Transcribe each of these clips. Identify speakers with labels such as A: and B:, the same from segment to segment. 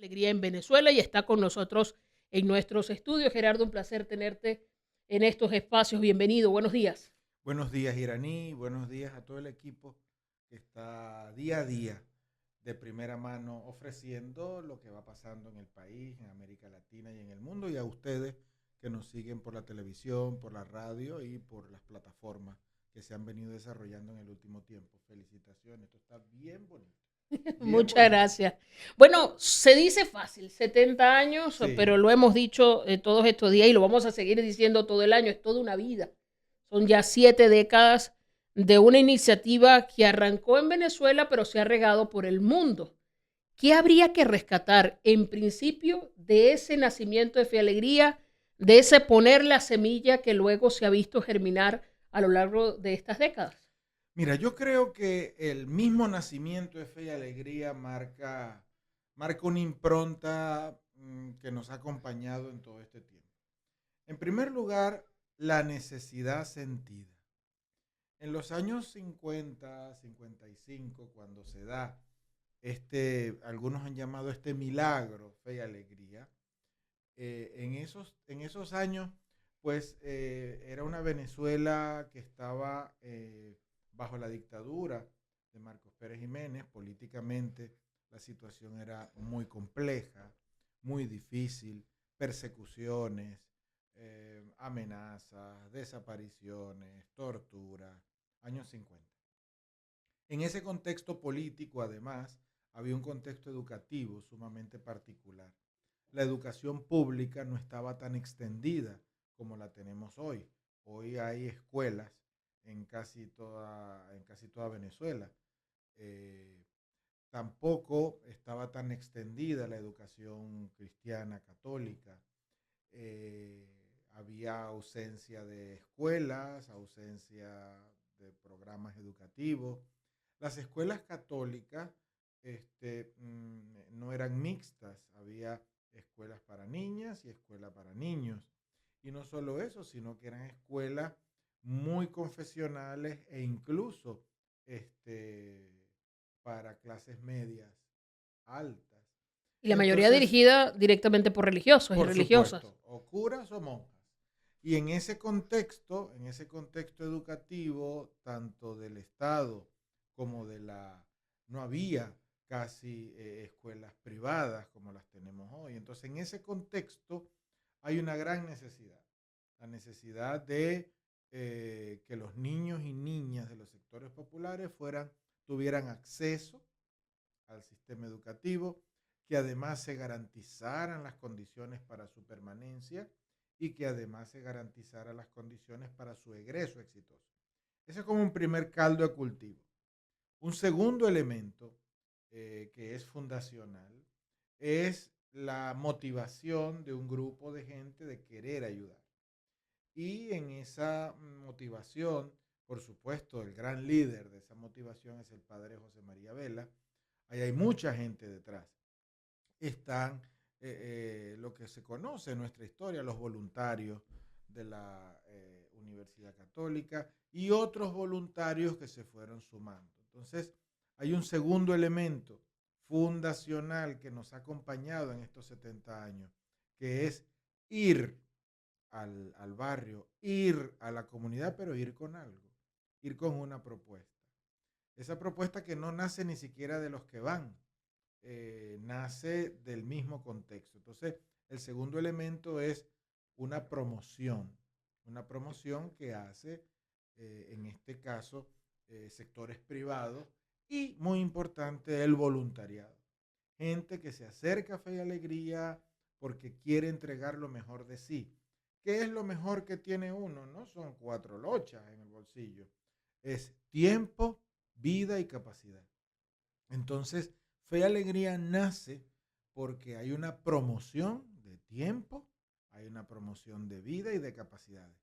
A: Alegría en Venezuela y está con nosotros en nuestros estudios. Gerardo, un placer tenerte en estos espacios. Bienvenido, buenos días.
B: Buenos días, Iraní. Buenos días a todo el equipo que está día a día de primera mano ofreciendo lo que va pasando en el país, en América Latina y en el mundo, y a ustedes que nos siguen por la televisión, por la radio y por las plataformas que se han venido desarrollando en el último tiempo. Felicitaciones, esto está bien bonito, bien
A: Muchas
B: bonito.
A: gracias. Bueno, se dice fácil, 70 años, pero
B: Sí,
A: lo hemos dicho todos estos días y lo vamos a seguir diciendo todo el año, es toda una vida. Son ya 7 décadas de una iniciativa que arrancó en Venezuela, pero se ha regado por el mundo. ¿Qué habría que rescatar en principio de ese nacimiento de Fe y Alegría, de ese poner la semilla que luego se ha visto germinar a lo largo de estas décadas?
B: mira, yo creo que el mismo nacimiento de Fe y Alegría marca una impronta que nos ha acompañado en todo este tiempo. En primer lugar, la necesidad sentida. En los años 50, 55, cuando se da algunos han llamado este milagro, Fe y Alegría, en esos años, pues era una Venezuela que estaba bajo la dictadura de Marcos Pérez Jiménez. Políticamente la situación era muy compleja, muy difícil, persecuciones, amenazas, desapariciones, tortura, años 50. En ese contexto político, además, había un contexto educativo sumamente particular. La educación pública no estaba tan extendida como la tenemos hoy. Hoy hay escuelas en casi toda Venezuela. Eh, Tampoco estaba tan extendida la educación cristiana católica. Eh, Había ausencia de escuelas, ausencia de programas educativos. Las escuelas católicas no eran mixtas, había escuelas para niñas y escuelas para niños. Y no solo eso, sino que eran escuelas muy confesionales e incluso este, para clases medias altas.
A: Y la mayoría
B: Entonces,
A: dirigida directamente por religiosos y
B: por
A: religiosas.
B: supuesto, o curas o monjas. Y en ese contexto educativo, tanto del Estado como no había casi escuelas privadas como las tenemos hoy. Entonces, en ese contexto hay una gran necesidad. La necesidad de que los niños y niñas de los sectores populares tuvieran acceso al sistema educativo, que además se garantizaran las condiciones para su permanencia y que además se garantizaran las condiciones para su egreso exitoso. Ese es como un primer caldo de cultivo. Un segundo elemento que es fundacional es la motivación de un grupo de gente de querer ayudar. Y en esa motivación, por supuesto, el gran líder de esa motivación es el padre José María Vela. Ahí hay mucha gente detrás. Están lo que se conoce en nuestra historia, los voluntarios de la Universidad Católica y otros voluntarios que se fueron sumando. Entonces, hay un segundo elemento fundacional que nos ha acompañado en estos 70 años, que es ir al barrio, ir a la comunidad, pero ir con algo, ir con una propuesta. Esa propuesta que no nace ni siquiera de los que van, nace del mismo contexto. Entonces, el segundo elemento es una una promoción que hace, en este caso, sectores privados y, muy importante, el voluntariado. Gente que se acerca a Fe y Alegría porque quiere entregar lo mejor de sí. ¿Qué es lo mejor que tiene uno? No son 4 lochas en el bolsillo. Es tiempo, vida y capacidad. Entonces, Fe y Alegría nace porque hay una promoción de tiempo, hay una promoción de vida y de capacidades.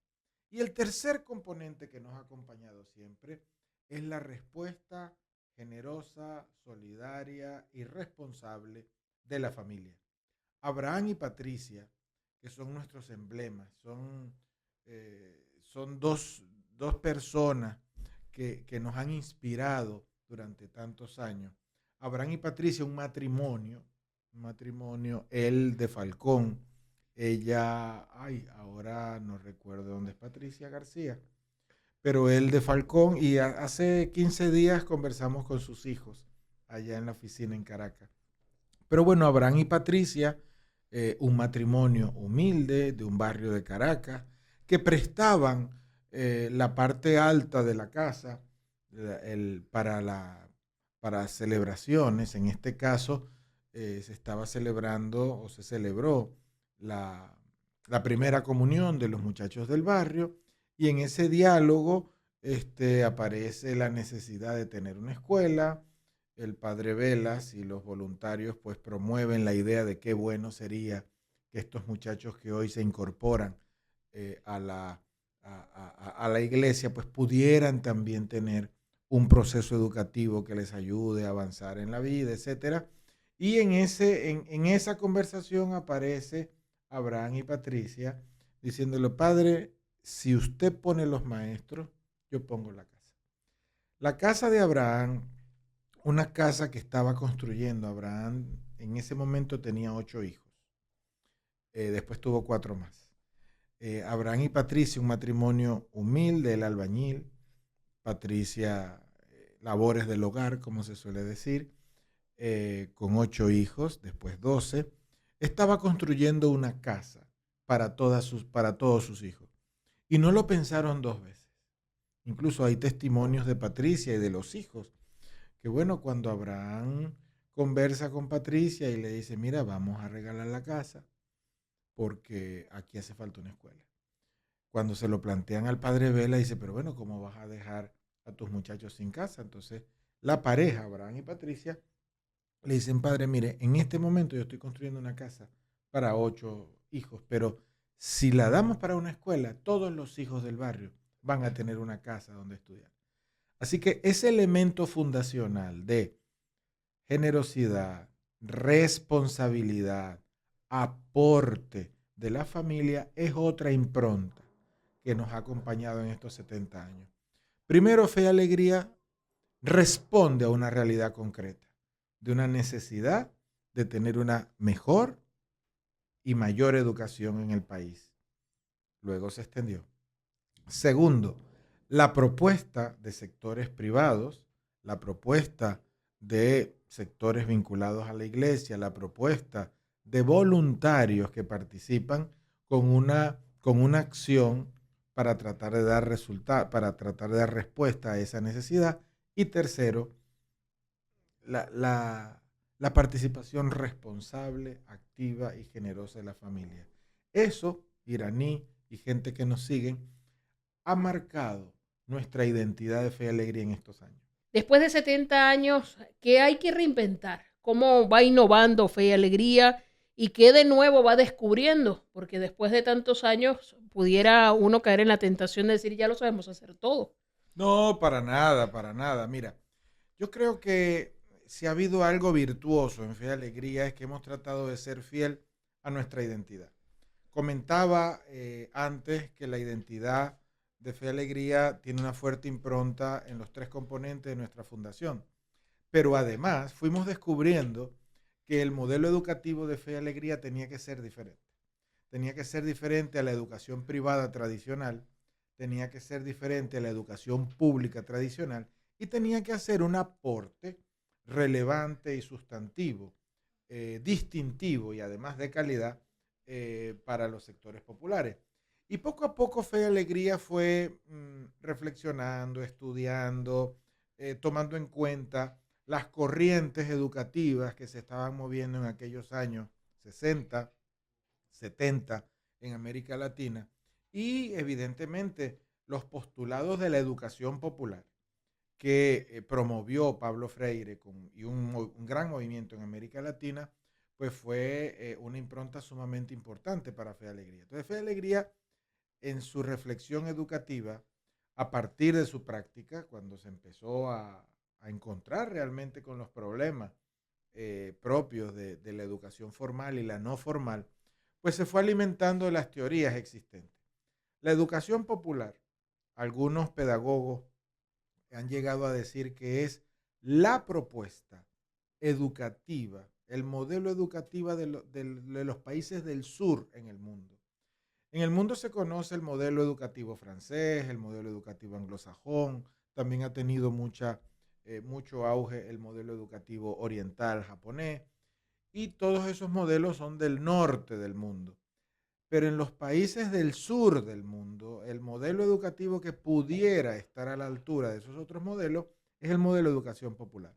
B: Y el tercer componente que nos ha acompañado siempre es la respuesta generosa, solidaria y responsable de la familia. Abraham y Patricia, que son nuestros emblemas, son dos personas que nos han inspirado durante tantos años. Abraham y Patricia, un matrimonio un matrimonio, él de Falcón, ella, ay, ahora no recuerdo dónde es Patricia García, pero él de Falcón, y hace 15 días conversamos con sus hijos allá en la oficina en Caracas. Pero bueno, Abraham y Patricia, un matrimonio humilde de un barrio de Caracas, que prestaban la parte alta de la casa para, para celebraciones. En este caso, se estaba celebrando o se celebró la, la primera comunión de los muchachos del barrio, y en ese diálogo aparece la necesidad de tener una escuela. El padre Velas y los voluntarios pues promueven la idea de qué bueno sería que estos muchachos que hoy se incorporan a a la iglesia pues pudieran también tener un proceso educativo que les ayude a avanzar en la vida, etcétera. Y en esa conversación aparece Abraham y Patricia diciéndole: padre, si usted pone los maestros, yo pongo la casa. La casa de Abraham, una casa que estaba construyendo Abraham, en ese momento tenía 8 hijos. Después tuvo 4 más. Abraham y Patricia, un matrimonio humilde, el albañil, Patricia, labores del hogar, como se suele decir, con 8 hijos, después 12, estaba construyendo una casa para todos sus hijos. Y no lo pensaron 2 veces. Incluso hay testimonios de Patricia y de los hijos que bueno, cuando Abraham conversa con Patricia y le dice: mira, vamos a regalar la casa porque aquí hace falta una escuela. Cuando se lo plantean al padre Vela, dice: pero bueno, ¿cómo vas a dejar a tus muchachos sin casa? Entonces la pareja, Abraham y Patricia, le dicen: padre, mire, en este momento yo estoy construyendo una casa para 8 hijos, pero si la damos para una escuela, todos los hijos del barrio van a tener una casa donde estudiar. Así que ese elemento fundacional de generosidad, responsabilidad, aporte de la familia es otra impronta que nos ha acompañado en estos 70 años. Primero, Fe y Alegría responde a una realidad concreta, de una necesidad de tener una mejor y mayor educación en el país. Luego se extendió. Segundo, la propuesta de sectores privados, la propuesta de sectores vinculados a la iglesia, la propuesta de voluntarios que participan con una acción para tratar de dar resultado, para tratar de dar respuesta a esa necesidad. Y tercero, la participación responsable, activa y generosa de la familia. Eso, Iraní y gente que nos siguen, ha marcado nuestra identidad de Fe y Alegría en estos años.
A: Después de 70 años, ¿qué hay que reinventar? ¿Cómo va innovando Fe y Alegría? ¿Y qué de nuevo va descubriendo? Porque después de tantos años pudiera uno caer en la tentación de decir: ya lo sabemos hacer todo.
B: No, para nada, para nada. Mira, yo creo que si ha habido algo virtuoso en Fe y Alegría es que hemos tratado de ser fiel a nuestra identidad. Comentaba antes que la identidad de Fe y Alegría tiene una fuerte impronta en los 3 componentes de nuestra fundación. Pero además fuimos descubriendo que el modelo educativo de Fe y Alegría tenía que ser diferente. Tenía que ser diferente a la educación privada tradicional, tenía que ser diferente a la educación pública tradicional y tenía que hacer un aporte relevante y sustantivo, distintivo y además de calidad para los sectores populares. Y poco a poco Fe y Alegría fue reflexionando, estudiando, tomando en cuenta las corrientes educativas que se estaban moviendo en aquellos años 60, 70 en América Latina y evidentemente los postulados de la educación popular que promovió Pablo Freire y un gran movimiento en América Latina, pues fue una impronta sumamente importante para Fe y Alegría. Entonces Fe y Alegría, en su reflexión educativa, a partir de su práctica, cuando se empezó a encontrar realmente con los problemas propios de la educación formal y la no formal, pues se fue alimentando de las teorías existentes. La educación popular, algunos pedagogos han llegado a decir que es la propuesta educativa el modelo educativo de los países del sur en el mundo. En el mundo se conoce el modelo educativo francés, el modelo educativo anglosajón, también ha tenido mucho auge el modelo educativo oriental japonés, y todos esos modelos son del norte del mundo. Pero en los países del sur del mundo, el modelo educativo que pudiera estar a la altura de esos otros modelos es el modelo de educación popular.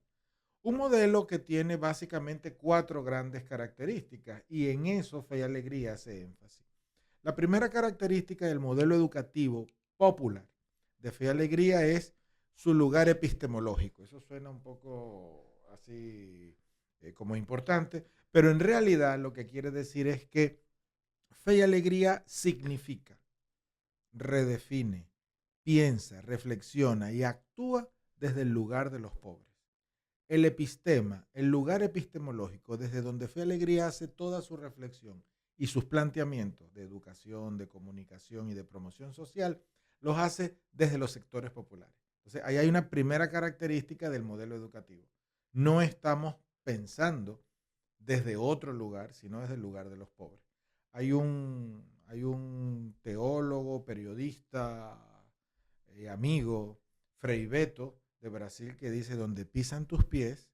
B: Un modelo que tiene básicamente 4 grandes características, y en eso Fe y Alegría hace énfasis. La primera característica del modelo educativo popular de Fe y Alegría es su lugar epistemológico. Eso suena un poco así como importante, pero en realidad lo que quiere decir es que Fe y Alegría significa, redefine, piensa, reflexiona y actúa desde el lugar de los pobres. El epistema, el lugar epistemológico desde donde Fe y Alegría hace toda su reflexión y sus planteamientos de educación, de comunicación y de promoción social, los hace desde los sectores populares. Entonces, ahí hay una primera característica del modelo educativo. No estamos pensando desde otro lugar, sino desde el lugar de los pobres. Hay un teólogo, periodista, amigo, Frei Beto, de Brasil, que dice: donde pisan tus pies,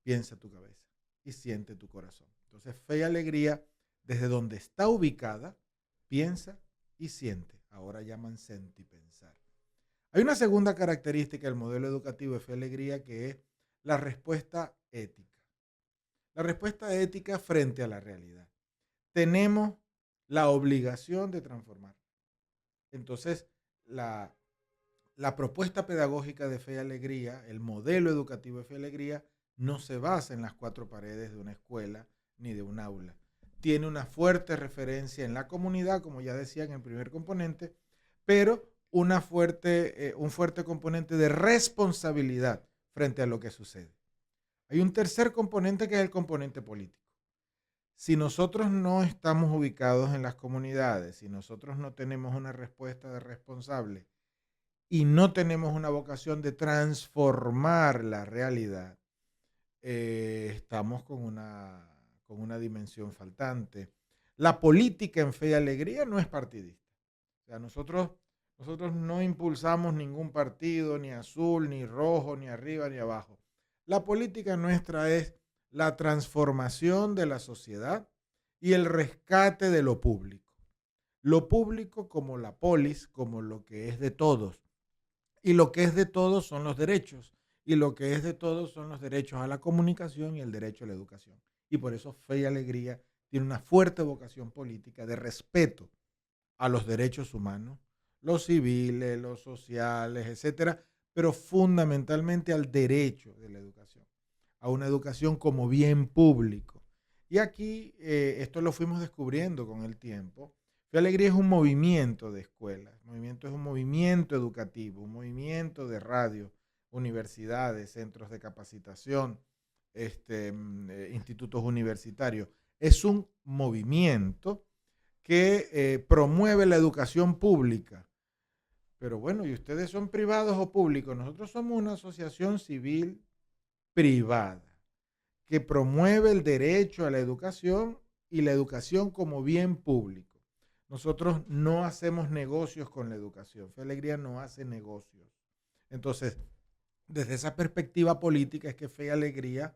B: piensa tu cabeza y siente tu corazón. Entonces, Fe y Alegría, desde donde está ubicada, piensa y siente. Ahora llaman sentipensar. Hay una segunda característica del modelo educativo de Fe y Alegría, que es la respuesta ética. La respuesta ética frente a la realidad. Tenemos la obligación de transformar. Entonces, la propuesta pedagógica de Fe y Alegría, el modelo educativo de Fe y Alegría, no se basa en las 4 paredes de una escuela ni de un aula. Tiene una fuerte referencia en la comunidad, como ya decía en el primer componente, pero un fuerte componente de responsabilidad frente a lo que sucede. Hay un tercer componente, que es el componente político. Si nosotros no estamos ubicados en las comunidades, si nosotros no tenemos una respuesta de responsable y no tenemos una vocación de transformar la realidad, estamos con una dimensión faltante. La política en Fe y Alegría no es partidista. O sea, nosotros no impulsamos ningún partido, ni azul, ni rojo, ni arriba, ni abajo. La política nuestra es la transformación de la sociedad y el rescate de lo público. Lo público como la polis, como lo que es de todos. Y lo que es de todos son los derechos. Y lo que es de todos son los derechos a la comunicación y el derecho a la educación. Y por eso Fe y Alegría tiene una fuerte vocación política de respeto a los derechos humanos, los civiles, los sociales, etcétera, pero fundamentalmente al derecho de la educación, a una educación como bien público. Y aquí esto lo fuimos descubriendo con el tiempo. Fe y Alegría es un movimiento de escuelas, es un movimiento educativo, un movimiento de radio, universidades, centros de capacitación, institutos universitarios. Es un movimiento que promueve la educación pública. Pero bueno, ¿y ustedes son privados o públicos? Nosotros somos una asociación civil privada que promueve el derecho a la educación y la educación como bien público. Nosotros no hacemos negocios con la educación. Fe y Alegría no hace negocios. Entonces, desde esa perspectiva política es que Fe y Alegría,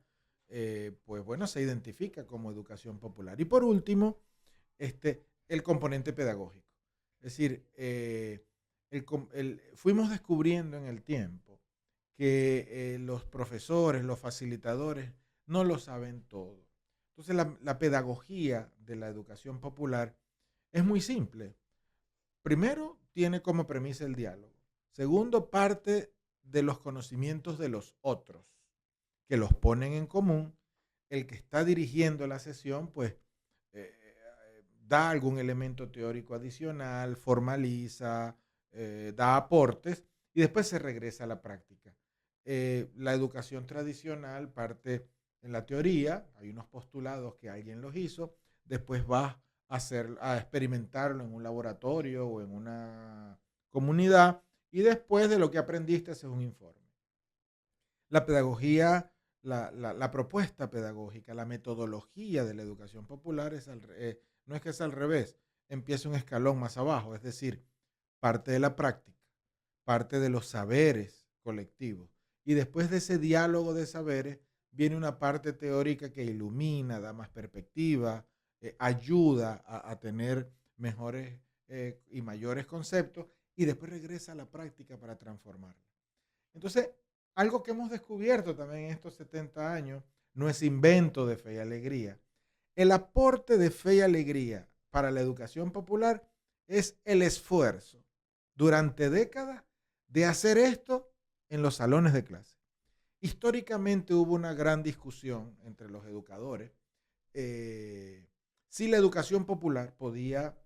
B: pues bueno, se identifica como educación popular. Y por último, el componente pedagógico. Es decir, fuimos descubriendo en el tiempo que los profesores, los facilitadores, no lo saben todo. Entonces, la pedagogía de la educación popular es muy simple. Primero, tiene como premisa el diálogo. Segundo, parte de los conocimientos de los otros, que los ponen en común. El que está dirigiendo la sesión, pues, da algún elemento teórico adicional, formaliza, da aportes y después se regresa a la práctica. La educación tradicional parte en la teoría, hay unos postulados que alguien los hizo, después vas a experimentarlo en un laboratorio o en una comunidad y después de lo que aprendiste haces un informe. La pedagogía la propuesta pedagógica, la metodología de la educación popular no es que es al revés, empieza un escalón más abajo, es decir, parte de la práctica, parte de los saberes colectivos. Y después de ese diálogo de saberes viene una parte teórica que ilumina, da más perspectiva, ayuda a tener mejores y mayores conceptos, y después regresa a la práctica para transformarla. Entonces, algo que hemos descubierto también en estos 70 años, no es invento de Fe y Alegría. El aporte de Fe y Alegría para la educación popular es el esfuerzo durante décadas de hacer esto en los salones de clase. Históricamente hubo una gran discusión entre los educadores si la educación popular podía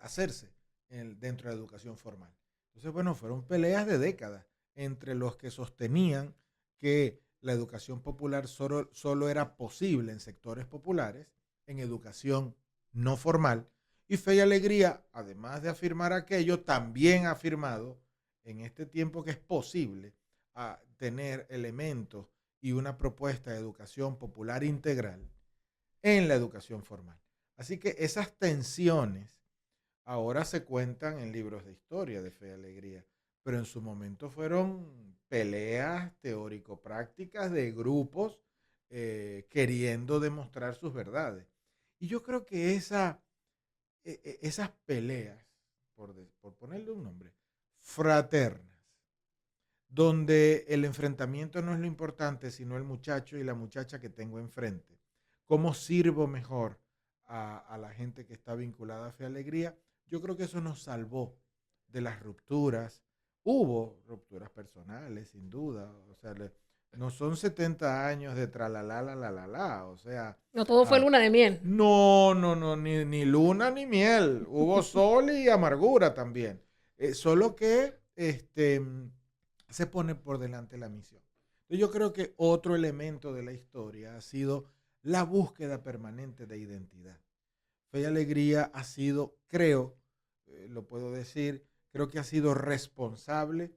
B: hacerse dentro de la educación formal. Entonces, bueno, fueron peleas de décadas entre los que sostenían que la educación popular solo era posible en sectores populares, en educación no formal, y Fe y Alegría, además de afirmar aquello, también ha afirmado en este tiempo que es posible tener elementos y una propuesta de educación popular integral en la educación formal. Así que esas tensiones ahora se cuentan en libros de historia de Fe y Alegría, pero en su momento fueron peleas teórico-prácticas de grupos queriendo demostrar sus verdades. Y yo creo que esas peleas, por ponerle un nombre, fraternas, donde el enfrentamiento no es lo importante, sino el muchacho y la muchacha que tengo enfrente. ¿Cómo sirvo mejor a la gente que está vinculada a Fe y Alegría? Yo creo que eso nos salvó de las rupturas. Hubo rupturas personales, sin duda. O sea, no son 70 años de tralalá, la, la, la, la. O sea,
A: No todo fue luna de miel.
B: no, ni luna ni miel. Hubo sol y amargura también. Solo que se pone por delante la misión. Yo creo que otro elemento de la historia ha sido la búsqueda permanente de identidad. Fe y Alegría ha sido, creo, lo puedo decir, creo que ha sido responsable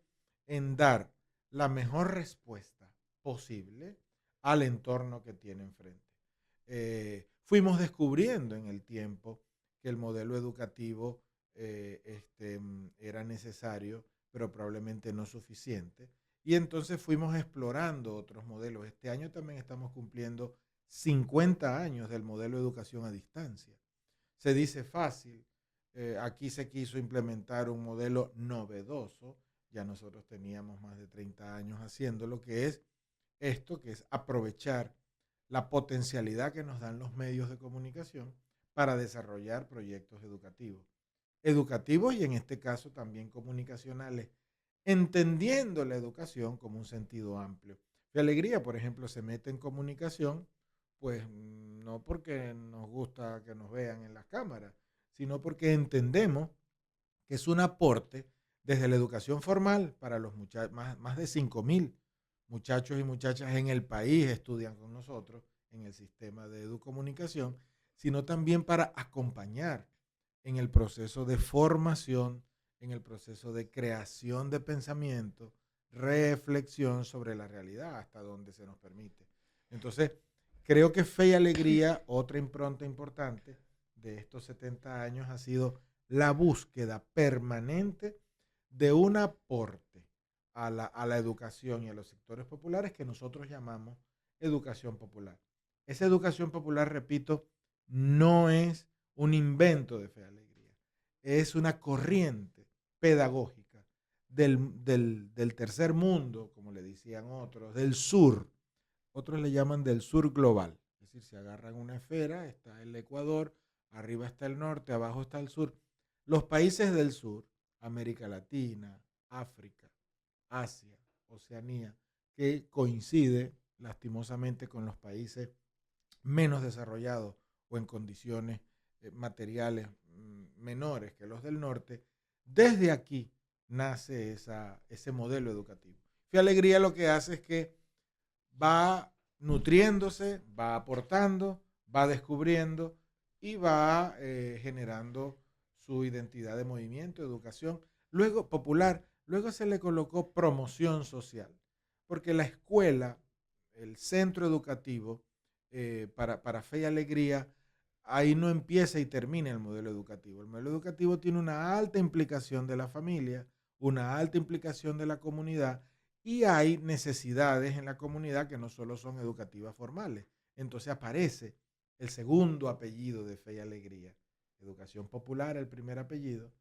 B: en dar la mejor respuesta posible al entorno que tiene enfrente. Fuimos descubriendo en el tiempo que el modelo educativo era necesario, pero probablemente no suficiente. Y entonces fuimos explorando otros modelos. Este año también estamos cumpliendo 50 años del modelo de educación a distancia. Se dice fácil, aquí se quiso implementar un modelo novedoso, ya nosotros teníamos más de 30 años haciéndolo, que es esto, que es aprovechar la potencialidad que nos dan los medios de comunicación para desarrollar proyectos educativos y en este caso también comunicacionales, entendiendo la educación como un sentido amplio. Fe Alegría, por ejemplo, se mete en comunicación, pues no porque nos gusta que nos vean en las cámaras, sino porque entendemos que es un aporte desde la educación formal para los más de 5.000 muchachos y muchachas en el país estudian con nosotros en el sistema de educomunicación, sino también para acompañar en el proceso de formación, en el proceso de creación de pensamiento, reflexión sobre la realidad hasta donde se nos permite. Entonces, creo que Fe y Alegría, otra impronta importante de estos 70 años, ha sido la búsqueda permanente de un aporte a la educación y a los sectores populares que nosotros llamamos educación popular. Esa educación popular, repito, no es un invento de Fe y Alegría, es una corriente pedagógica del tercer mundo, como le decían otros, del sur. Otros le llaman del sur global. Es decir, se agarran una esfera, está el Ecuador, arriba está el norte, abajo está el sur. Los países del sur, América Latina, África, Asia, Oceanía, que coincide lastimosamente con los países menos desarrollados o en condiciones materiales menores que los del norte, desde aquí nace ese modelo educativo. Fe y Alegría lo que hace es que va nutriéndose, va aportando, va descubriendo y va generando su identidad de movimiento, educación, luego popular, luego se le colocó promoción social, porque la escuela el centro educativo, para Fe y Alegría, ahí no empieza y termina el modelo educativo. El modelo educativo tiene una alta implicación de la familia, una alta implicación de la comunidad, y hay necesidades en la comunidad que no solo son educativas formales. Entonces aparece el segundo apellido de Fe y Alegría. Educación popular, el primer apellido,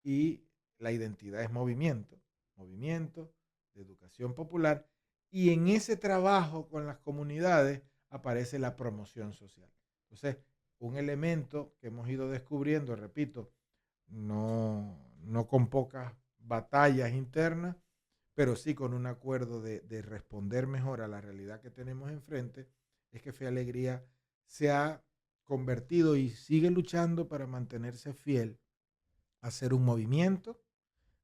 B: y la identidad es movimiento, movimiento de educación popular, y en ese trabajo con las comunidades aparece la promoción social. Entonces, un elemento que hemos ido descubriendo, repito, no con pocas batallas internas, pero sí con un acuerdo de responder mejor a la realidad que tenemos enfrente, es que Fe y Alegría se ha convertido y sigue luchando para mantenerse fiel a ser un movimiento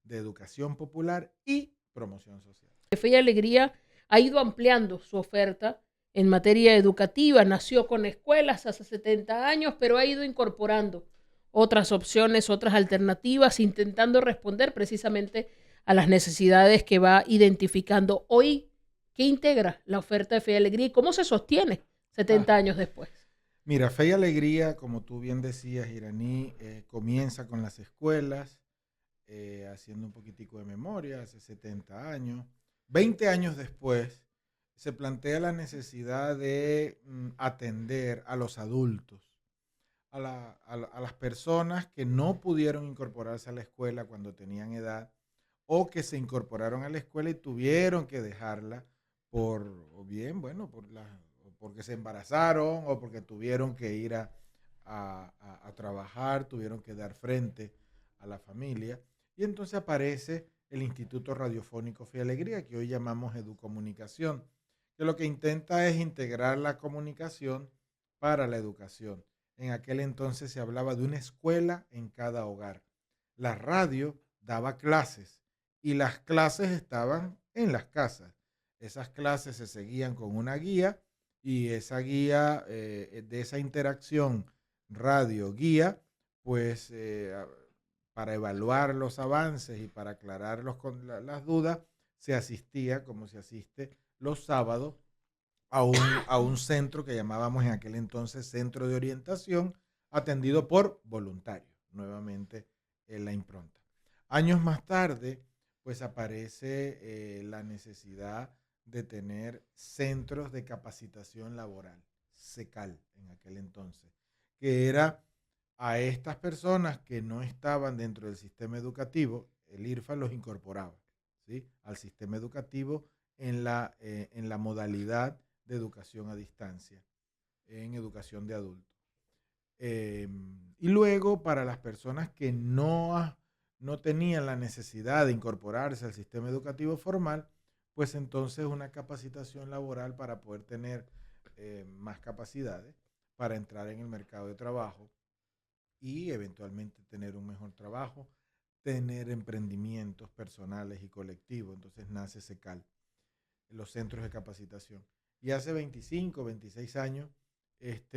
B: de educación popular y promoción social.
A: Fe y Alegría ha ido ampliando su oferta en materia educativa. Nació con escuelas hace 70 años, pero ha ido incorporando otras opciones, otras alternativas, intentando responder precisamente a las necesidades que va identificando. Hoy, ¿qué integra la oferta de Fe y Alegría y cómo se sostiene 70 años después?
B: Mira, Fe y Alegría, como tú bien decías, Iraní, comienza con las escuelas, haciendo un poquitico de memoria, hace 70 años. 20 años después, se plantea la necesidad de atender a los adultos, a las personas que no pudieron incorporarse a la escuela cuando tenían edad, o que se incorporaron a la escuela y tuvieron que dejarla por, o bien, bueno, porque se embarazaron o porque tuvieron que ir a trabajar, tuvieron que dar frente a la familia. Y entonces aparece el Instituto Radiofónico Fe y Alegría, que hoy llamamos Educomunicación, que lo que intenta es integrar la comunicación para la educación. En aquel entonces se hablaba de una escuela en cada hogar. La radio daba clases y las clases estaban en las casas. Esas clases se seguían con una guía, y esa guía, de esa interacción radio-guía, pues para evaluar los avances y para aclarar las dudas, se asistía, como se asiste los sábados, a un centro que llamábamos en aquel entonces Centro de Orientación, atendido por voluntarios, nuevamente en la impronta. Años más tarde, pues aparece la necesidad de tener centros de capacitación laboral, CECAL en aquel entonces, que era a estas personas que no estaban dentro del sistema educativo, el IRFA los incorporaba, ¿sí?, al sistema educativo en la modalidad de educación a distancia, en educación de adultos. Y luego, para las personas que no tenían la necesidad de incorporarse al sistema educativo formal, pues entonces una capacitación laboral para poder tener más capacidades para entrar en el mercado de trabajo y eventualmente tener un mejor trabajo, tener emprendimientos personales y colectivos. Entonces nace CECAL, los centros de capacitación. Y hace 25, 26 años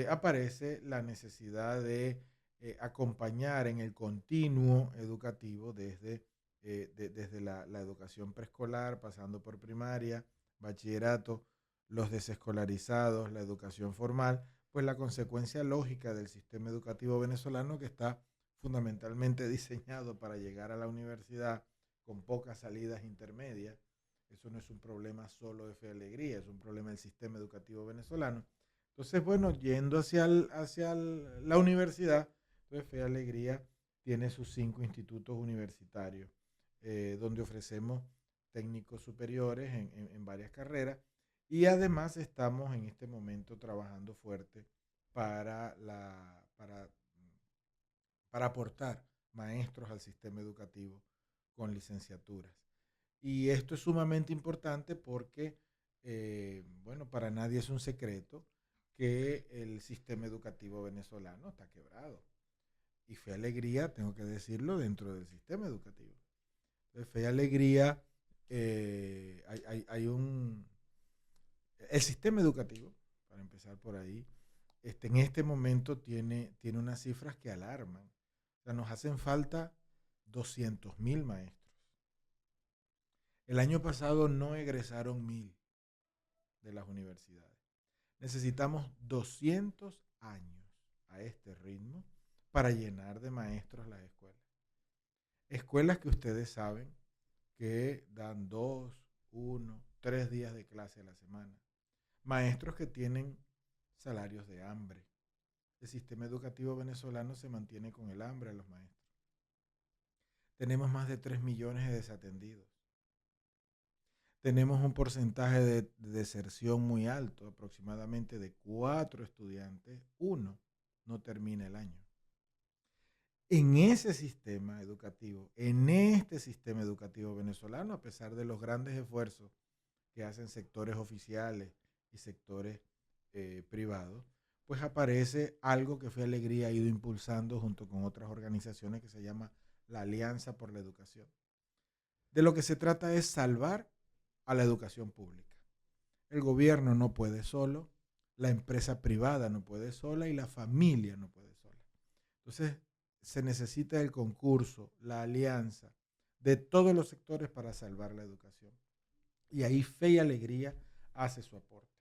B: aparece la necesidad de acompañar en el continuo educativo desde la educación preescolar, pasando por primaria, bachillerato, los desescolarizados, la educación formal, pues la consecuencia lógica del sistema educativo venezolano, que está fundamentalmente diseñado para llegar a la universidad con pocas salidas intermedias. Eso no es un problema solo de Fe y Alegría, es un problema del sistema educativo venezolano. Entonces, bueno, yendo hacia la universidad, pues Fe y Alegría tiene sus 5 institutos universitarios, donde ofrecemos técnicos superiores en varias carreras, y además estamos en este momento trabajando fuerte para aportar maestros al sistema educativo con licenciaturas. Y esto es sumamente importante porque, bueno, para nadie es un secreto que el sistema educativo venezolano está quebrado. Y Fe y Alegría, tengo que decirlo, dentro del sistema educativo. Entonces, Fe y Alegría, el sistema educativo, para empezar por ahí, en este momento tiene unas cifras que alarman. O sea, nos hacen falta 200.000 maestros. El año pasado no egresaron 1.000. de las universidades. Necesitamos 200 años a este ritmo para llenar de maestros las escuelas. Escuelas que ustedes saben que dan 2, 1, 3 días de clase a la semana. Maestros que tienen salarios de hambre. El sistema educativo venezolano se mantiene con el hambre a los maestros. Tenemos más de 3 millones de desatendidos. Tenemos un porcentaje de deserción muy alto, aproximadamente de 4 estudiantes, 1 no termina el año. En ese sistema educativo, en este sistema educativo venezolano, a pesar de los grandes esfuerzos que hacen sectores oficiales y sectores privados, pues aparece algo que Fe Alegría ha ido impulsando junto con otras organizaciones que se llama la Alianza por la Educación. De lo que se trata es salvar a la educación pública. El gobierno no puede solo, la empresa privada no puede sola y la familia no puede sola. Entonces, se necesita el concurso, la alianza de todos los sectores para salvar la educación. Y ahí Fe y Alegría hace su aporte.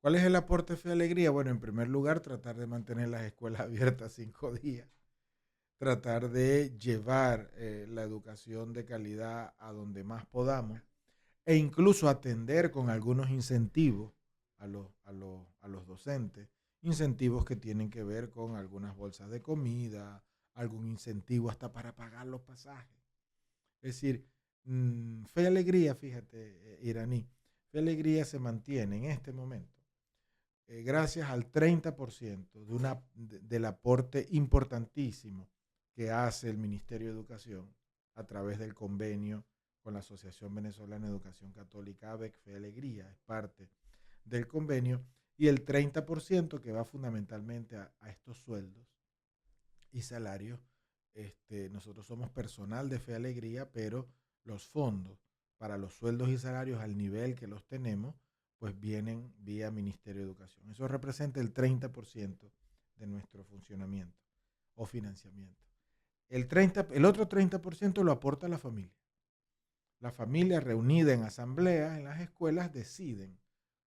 B: ¿Cuál es el aporte de Fe y Alegría? Bueno, en primer lugar, tratar de mantener las escuelas abiertas 5 días. Tratar de llevar la educación de calidad a donde más podamos e incluso atender con algunos incentivos a los docentes, incentivos que tienen que ver con algunas bolsas de comida, algún incentivo hasta para pagar los pasajes. Es decir, Fe y Alegría, fíjate, Iraní, Fe y Alegría se mantiene en este momento gracias al 30% del aporte importantísimo que hace el Ministerio de Educación a través del convenio con la Asociación Venezolana de Educación Católica, ABEC. Fe y Alegría es parte del convenio, y el 30% que va fundamentalmente a estos sueldos y salarios. Nosotros somos personal de Fe y Alegría, pero los fondos para los sueldos y salarios al nivel que los tenemos, pues vienen vía Ministerio de Educación. Eso representa el 30% de nuestro funcionamiento o financiamiento. El otro 30% lo aporta la familia. La familia reunida en asambleas en las escuelas deciden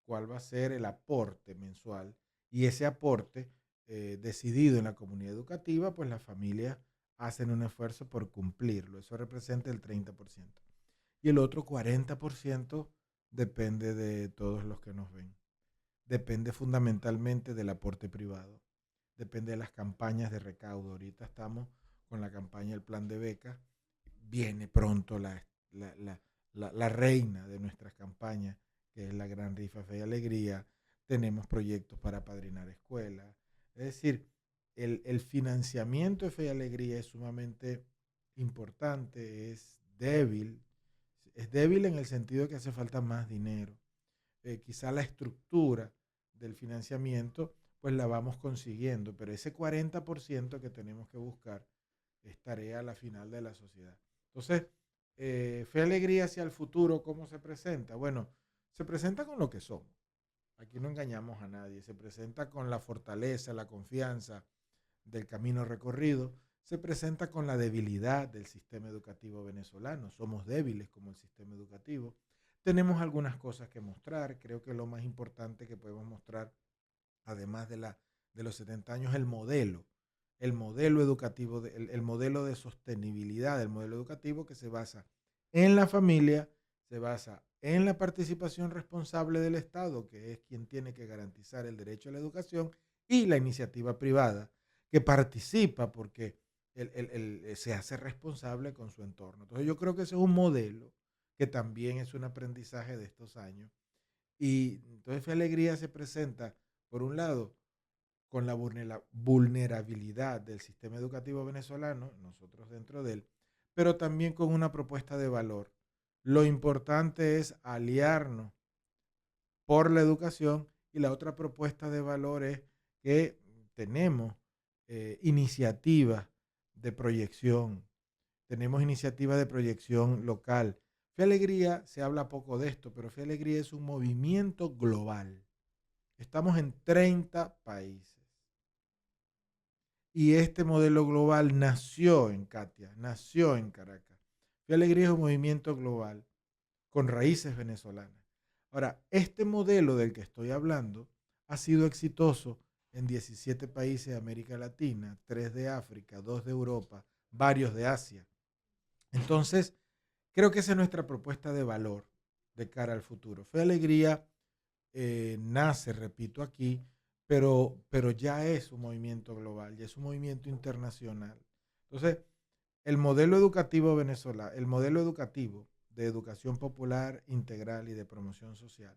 B: cuál va a ser el aporte mensual, y ese aporte decidido en la comunidad educativa, pues las familias hacen un esfuerzo por cumplirlo. Eso representa el 30%. Y el otro 40% depende de todos los que nos ven. Depende fundamentalmente del aporte privado. Depende de las campañas de recaudo. Ahorita estamos con la campaña del plan de becas. Viene pronto la reina de nuestras campañas, que es la Gran Rifa Fe y Alegría. Tenemos proyectos para apadrinar escuelas. Es decir, el financiamiento de Fe y Alegría es sumamente importante, es débil. Es débil en el sentido de que hace falta más dinero. Quizá la estructura del financiamiento pues la vamos consiguiendo, pero ese 40% que tenemos que buscar es tarea a la final de la sociedad. Entonces, Fe y Alegría hacia el futuro, ¿cómo se presenta? Bueno, se presenta con lo que somos. Aquí no engañamos a nadie. Se presenta con la fortaleza, la confianza del camino recorrido. Se presenta con la debilidad del sistema educativo venezolano. Somos débiles como el sistema educativo. Tenemos algunas cosas que mostrar. Creo que lo más importante que podemos mostrar, además de los 70 años, es el modelo educativo, el modelo de sostenibilidad del modelo educativo, que se basa en la familia, se basa en la participación responsable del Estado, que es quien tiene que garantizar el derecho a la educación, y la iniciativa privada, que participa porque se hace responsable con su entorno. Entonces yo creo que ese es un modelo que también es un aprendizaje de estos años. Y entonces Fe y Alegría se presenta, por un lado, con la vulnerabilidad del sistema educativo venezolano, nosotros dentro de él, pero también con una propuesta de valor. Lo importante es aliarnos por la educación, y la otra propuesta de valor es que tenemos iniciativas de proyección, tenemos iniciativas de proyección local. Fe y Alegría, se habla poco de esto, pero Fe y Alegría es un movimiento global. Estamos en 30 países. Y este modelo global nació en Katia, nació en Caracas. Fe y Alegría es un movimiento global con raíces venezolanas. Ahora, este modelo del que estoy hablando ha sido exitoso en 17 países de América Latina, 3 de África, 2 de Europa, varios de Asia. Entonces, creo que esa es nuestra propuesta de valor de cara al futuro. Fe Alegría nace, repito aquí, pero ya es un movimiento global, ya es un movimiento internacional. Entonces, el modelo educativo venezolano, el modelo educativo de educación popular, integral y de promoción social,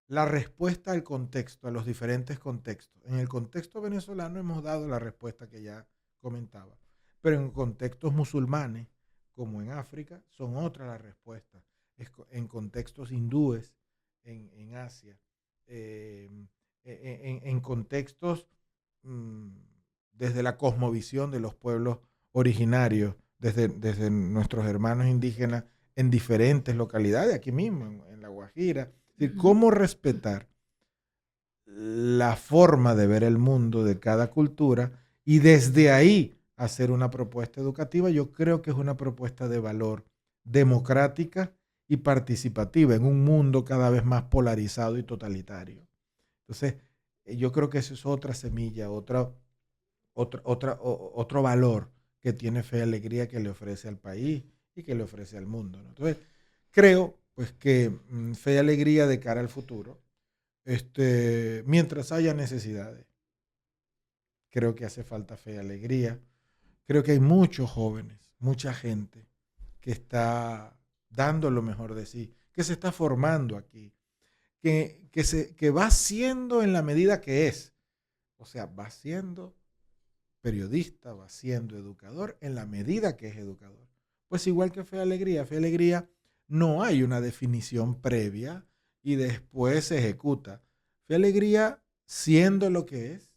B: la respuesta al contexto, a los diferentes contextos. En el contexto venezolano hemos dado la respuesta que ya comentaba, pero en contextos musulmanes, como en África, son otras las respuestas. En contextos hindúes, en Asia, en contextos desde la cosmovisión de los pueblos originarios, desde nuestros hermanos indígenas en diferentes localidades, aquí mismo, en La Guajira. Es decir, cómo respetar la forma de ver el mundo de cada cultura y desde ahí hacer una propuesta educativa. Yo creo que es una propuesta de valor democrática y participativa en un mundo cada vez más polarizado y totalitario. Entonces, yo creo que eso es otra semilla, otro valor que tiene Fe y Alegría, que le ofrece al país y que le ofrece al mundo, ¿no? Entonces, creo pues que Fe y Alegría de cara al futuro, mientras haya necesidades, creo que hace falta Fe y Alegría. Creo que hay muchos jóvenes, mucha gente que está dando lo mejor de sí, que se está formando aquí, que va siendo en la medida que es. O sea, va siendo periodista, va siendo educador en la medida que es educador. Pues igual que Fe y Alegría no hay una definición previa y después se ejecuta. Fe y Alegría, siendo lo que es,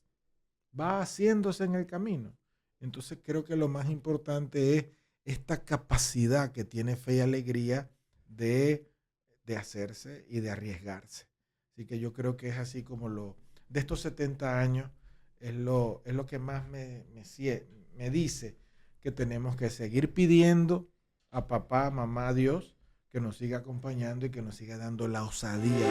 B: va haciéndose en el camino. Entonces creo que lo más importante es esta capacidad que tiene Fe y Alegría de hacerse y de arriesgarse. Así que yo creo que es así como de estos 70 años, es lo que más me dice que tenemos que seguir pidiendo a papá, mamá, a Dios, que nos siga acompañando y que nos siga dando la osadía.